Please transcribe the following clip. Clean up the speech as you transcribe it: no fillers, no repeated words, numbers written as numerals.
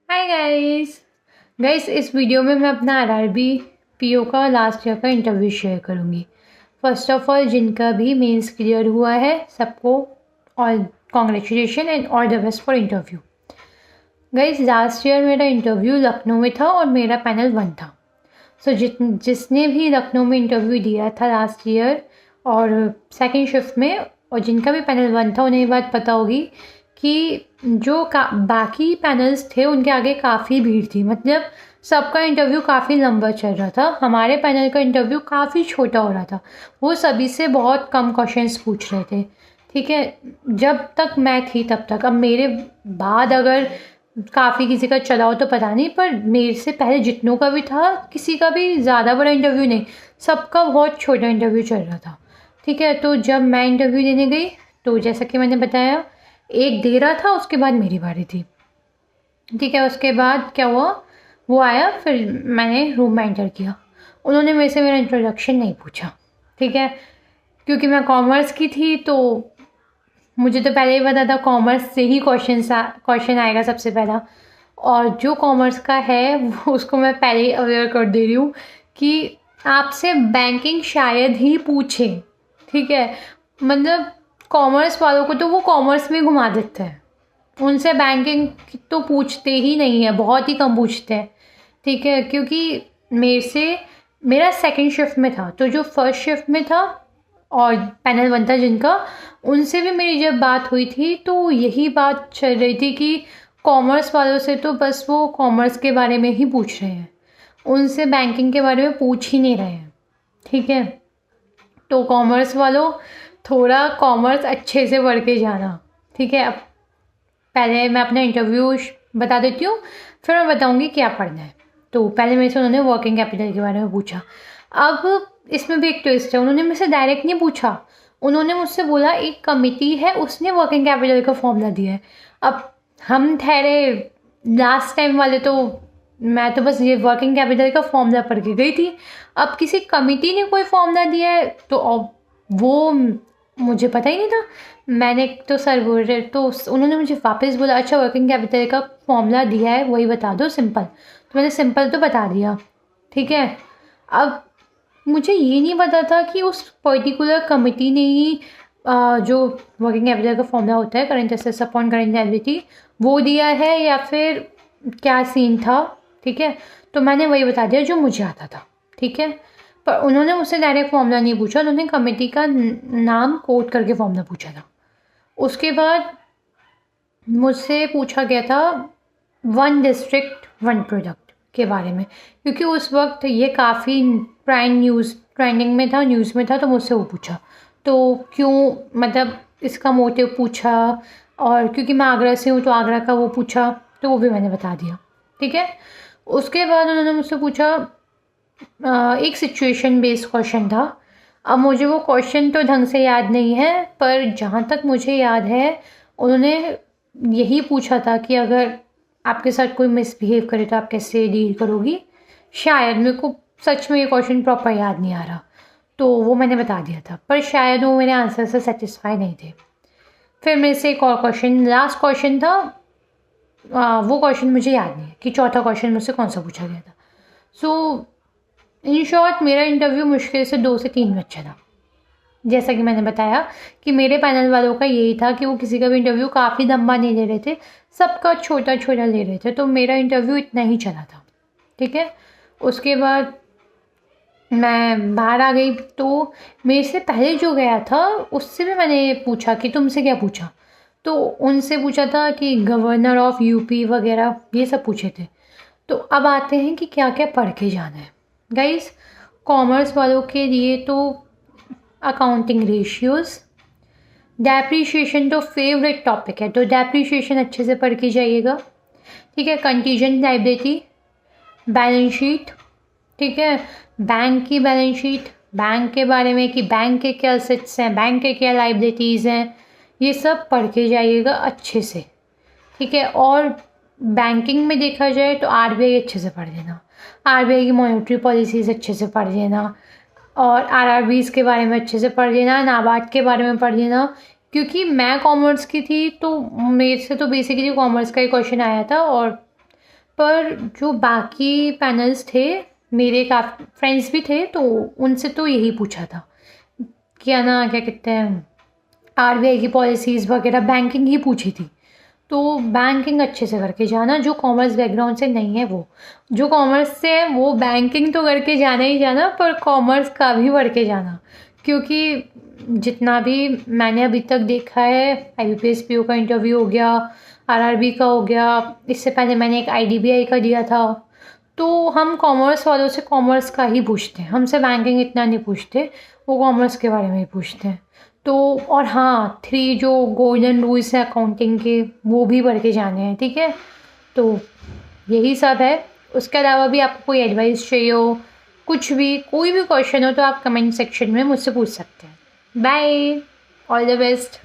Hi guys guys इस video में मैं अपना आरआरबी पीओ का लास्ट ईयर का इंटरव्यू शेयर करूँगी। फर्स्ट ऑफ ऑल जिनका भी मेंस क्लियर हुआ है सबको all congratulation and all the best for interview. Guys last year मेरा इंटरव्यू लखनऊ में था और मेरा पैनल 1 था। सो जिसने भी लखनऊ में इंटरव्यू दिया था लास्ट ईयर और सेकेंड शिफ्ट में और जिनका भी पैनल 1 था उन्हें ये बात पता होगी कि जो बाकी पैनल्स थे उनके आगे काफ़ी भीड़ थी। मतलब सबका इंटरव्यू काफ़ी लंबा चल रहा था, हमारे पैनल का इंटरव्यू काफ़ी छोटा हो रहा था। वो सभी से बहुत कम क्वेश्चंस पूछ रहे थे। ठीक है, जब तक मैं थी तब तक। अब मेरे बाद अगर काफ़ी किसी का चला हो तो पता नहीं, पर मेरे से पहले जितनों का भी था किसी का भी ज़्यादा बड़ा इंटरव्यू नहीं, सबका बहुत छोटा इंटरव्यू चल रहा था। ठीक है, तो जब मैं इंटरव्यू देने गई तो जैसा कि मैंने बताया एक दे रहा था, उसके बाद मेरी बारी थी। ठीक है, उसके बाद क्या हुआ, वो आया, फिर मैंने रूम में एंटर किया। उन्होंने मेरे से मेरा इंट्रोडक्शन नहीं पूछा। ठीक है, क्योंकि मैं कॉमर्स की थी तो मुझे तो पहले ही पता था कॉमर्स से ही क्वेश्चन आएगा सबसे पहला। और जो कॉमर्स का है वो उसको मैं पहले ही अवेयर कर दे रही हूँ कि आपसे बैंकिंग शायद ही पूछे। ठीक है, मतलब कॉमर्स वालों को तो वो कॉमर्स में घुमा देते हैं, उनसे बैंकिंग तो पूछते ही नहीं है, बहुत ही कम पूछते हैं। ठीक है, क्योंकि मेरा सेकंड शिफ्ट में था, तो जो फर्स्ट शिफ्ट में था और पैनल 1 था जिनका, उनसे भी मेरी जब बात हुई थी तो यही बात चल रही थी कि कॉमर्स वालों से तो बस वो कॉमर्स के बारे में ही पूछ रहे हैं, उनसे बैंकिंग के बारे में पूछ ही नहीं रहे हैं। ठीक है, तो कॉमर्स वालों थोड़ा कॉमर्स अच्छे से पढ़ के जाना। ठीक है, अब पहले मैं अपना इंटरव्यू बता देती हूँ, फिर मैं बताऊँगी क्या पढ़ना है। तो पहले मेरे से उन्होंने वर्किंग कैपिटल के बारे में पूछा। अब इसमें भी एक ट्विस्ट है, उन्होंने मुझसे डायरेक्ट नहीं पूछा, उन्होंने मुझसे बोला एक कमिटी है उसने वर्किंग कैपिटल का फॉर्मूला दिया है। अब हम ठहरे लास्ट टाइम वाले, तो मैं तो बस ये वर्किंग कैपिटल का फॉर्मूला पढ़ के गई थी। अब किसी कमिटी ने कोई फॉर्मूला दिया है तो अब वो मुझे पता ही नहीं था। मैंने तो सर बोल रहे, तो उन्होंने मुझे वापस बोला अच्छा वर्किंग कैपिटल का फॉर्मूला दिया है वही बता दो सिंपल। तो मैंने सिंपल तो बता दिया। ठीक है, अब मुझे ये नहीं पता था कि उस पर्टिकुलर कमिटी ने ही जो वर्किंग कैपिटल का फॉर्मूला होता है current assets upon current liability वो दिया है या फिर क्या सीन था। ठीक है, तो मैंने वही बता दिया जो मुझे आता था। ठीक है, पर उन्होंने मुझसे डायरेक्ट फॉर्मूला नहीं पूछा, उन्होंने कमेटी का नाम कोट करके फॉर्मूला पूछा था। उसके बाद मुझसे पूछा गया था 1 डिस्ट्रिक्ट 1 प्रोडक्ट के बारे में, क्योंकि उस वक्त ये काफ़ी प्राइम न्यूज़ ट्रेंडिंग में था, न्यूज़ में था, तो मुझसे वो पूछा। तो क्यों, मतलब इसका मोटिव पूछा, और क्योंकि मैं आगरा से हूँ तो आगरा का वो पूछा, तो वो भी मैंने बता दिया। ठीक है, उसके बाद उन्होंने मुझसे पूछा एक सिचुएशन बेस्ड क्वेश्चन था। अब मुझे वो क्वेश्चन तो ढंग से याद नहीं है, पर जहाँ तक मुझे याद है उन्होंने यही पूछा था कि अगर आपके साथ कोई मिसबिहेव करे तो आप कैसे डील करोगी। शायद, मेरे को सच में ये क्वेश्चन प्रॉपर याद नहीं आ रहा, तो वो मैंने बता दिया था, पर शायद वो मेरे आंसर से सेटिस्फाई नहीं थे। फिर मेरे से एक और क्वेश्चन, लास्ट क्वेश्चन था, वो क्वेश्चन मुझे याद नहीं है कि चौथा क्वेश्चन मुझसे कौन सा पूछा गया था। सो इन शॉर्ट मेरा इंटरव्यू मुश्किल से 2 से 3 मिनट चला। जैसा कि मैंने बताया कि मेरे पैनल वालों का यही था कि वो किसी का भी इंटरव्यू काफ़ी लंबा नहीं ले रहे थे, सबका छोटा छोटा ले रहे थे, तो मेरा इंटरव्यू इतना ही चला था। ठीक है, उसके बाद मैं बाहर आ गई, तो मेरे से पहले जो गया था उससे भी मैंने पूछा कि तुमसे क्या पूछा, तो उनसे पूछा था कि गवर्नर ऑफ यूपी वगैरह ये सब पूछे थे। तो अब आते हैं कि क्या क्या पढ़ के जाना है। गाइस कॉमर्स वालों के लिए तो अकाउंटिंग रेशियोज़, डेप्रीशिएशन तो फेवरेट टॉपिक है, तो डेप्रीशिएशन अच्छे से पढ़ के जाइएगा। ठीक है, कंटीजेंट लायबिलिटी, बैलेंस शीट। ठीक है, बैंक की बैलेंस शीट, बैंक के बारे में कि बैंक के क्या असेट्स हैं, बैंक के क्या लायबिलिटीज़ हैं, ये सब पढ़ के जाइएगा अच्छे से। ठीक है, और बैंकिंग में देखा जाए तो आरबीआई अच्छे से पढ़ लेना, आरबीआई की मॉनेटरी पॉलिसीज़ अच्छे से पढ़ लेना, और आरआरबीज़ के बारे में अच्छे से पढ़ लेना, नाबार्ड के बारे में पढ़ लेना। क्योंकि मैं कॉमर्स की थी तो मेरे से तो बेसिकली कॉमर्स का ही क्वेश्चन आया था, और पर जो बाकी पैनल्स थे, मेरे काफ़ी फ्रेंड्स भी थे, तो उनसे तो यही पूछा था क्या ना क्या कहते हैं, आरबीआई की पॉलिसीज़ वगैरह, बैंकिंग ही पूछी थी। तो बैंकिंग अच्छे से करके जाना, जो कॉमर्स बैकग्राउंड से नहीं है वो, जो कॉमर्स से है वो बैंकिंग तो करके जाना ही जाना, पर कॉमर्स का भी पढ़ के जाना, क्योंकि जितना भी मैंने अभी तक देखा है, आईबीपीएस पीओ का इंटरव्यू हो गया, आरआरबी का हो गया, इससे पहले मैंने एक आईडीबीआई का दिया था, तो हम कॉमर्स वालों से कॉमर्स का ही पूछते हैं, हमसे बैंकिंग इतना नहीं पूछते, वो कॉमर्स के बारे में ही पूछते हैं। तो और हाँ, 3 जो गोल्डन रूल्स हैं अकाउंटिंग के, वो भी पढ़ के जाने हैं, ठीक है। तो यही सब है। उसके अलावा भी आपको कोई एडवाइस चाहिए हो, कुछ भी, कोई भी क्वेश्चन हो, तो आप कमेंट सेक्शन में मुझसे पूछ सकते हैं। Bye, all the best.